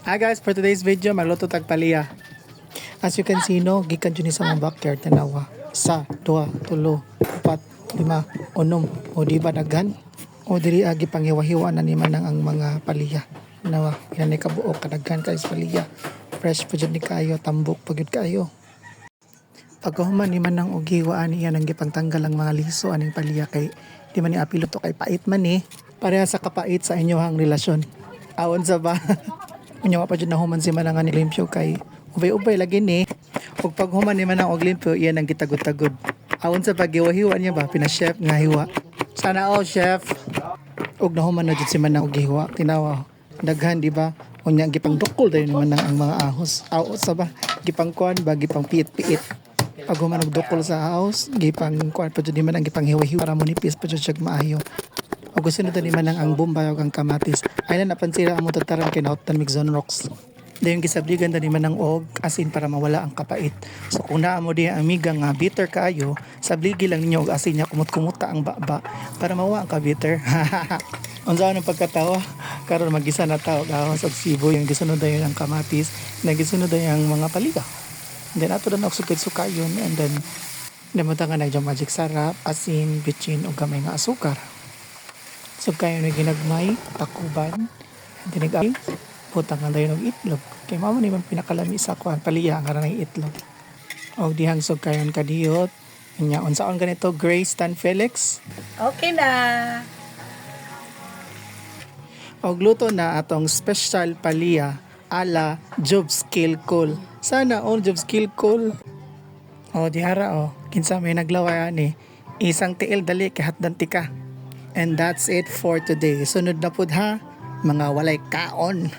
Hi guys, for today's video, magluto tag palaya. As you can see, no, gikan dyan sa mga backyard tanawa. Sa, dua, tulo, upat, lima, unom. O di ba daghan? O diri agi panghiwa-hiwa na ni manang ang mga palaya. Nawa, yan ay kabuok, kadaghan kayo sa palaya. Fresh pa dyan ni kayo, tambok pa dyan kayo. Pagkahuman ni manang ugiwaan niya nang gipangtanggal ang mga liso aning palaya kay di man ni apilo to kay pait man eh. Pareha sa kapait sa inyohang relasyon. Awon sa ba? Unya pa dyan na human si manang ni limpyo kay ubay-ubay lagi ni. Ug pag human ni manang og limpyo iyan ang gitagod-tagod. Awon sa paghiwa-hiwa niya ba pina-chef nga hiwa. Sana all chef. Ug nahuman na jud si manang og hiwa. Tinawa daghan di ba? Unya gipangdukol dayon ni manang ang mga ahos. Aw sa ba? Gipangkuan ba gipang piit-piit. Pag human nagdukol sa house, gipang kuan pa jud di man ang gipang hiwa-hiwa para monipis pa jud siya maayo. O gusto nito ni man ang bombay o ang kamatis. Ay na napansira ang mutataran kay naotan mig zone rocks. Dayon gisabligan ni man ang og asin para mawala ang kapait. So kung naa mo di amiga nga bitter kaayo, sabligi lang ninyo og asin niya kumot-kumuta ang baba para mawala ang ka-bitter. Unsa ang pagkatawa? Karon magisa na tao gawas og sibo yung gisunod dayon ang kamatis, nagisunod dayon ang mga paliga. Then ato na sukid-sukayon and then namutangan na yung magic sarap, asin, bitchin o gamay nga asukar. So kayo na ginagmay, takuban, tinigay, putang nga dayon og itlog. Kay mamo ni man pinakalami sa kuan paliya nga ng itlog. Og dihang sug kayon kadiyot. Nya unsaon ganito Grace Tan Felix? Okay na. Og luto na atong special paliya ala Job Skill Cool. Sana all Job Skill Cool. O dihara o, kinsa may naglaway ani. Isang tiil dali kay hatdan tika. And that's it for today. Sunod na pud ha, mga walay kaon.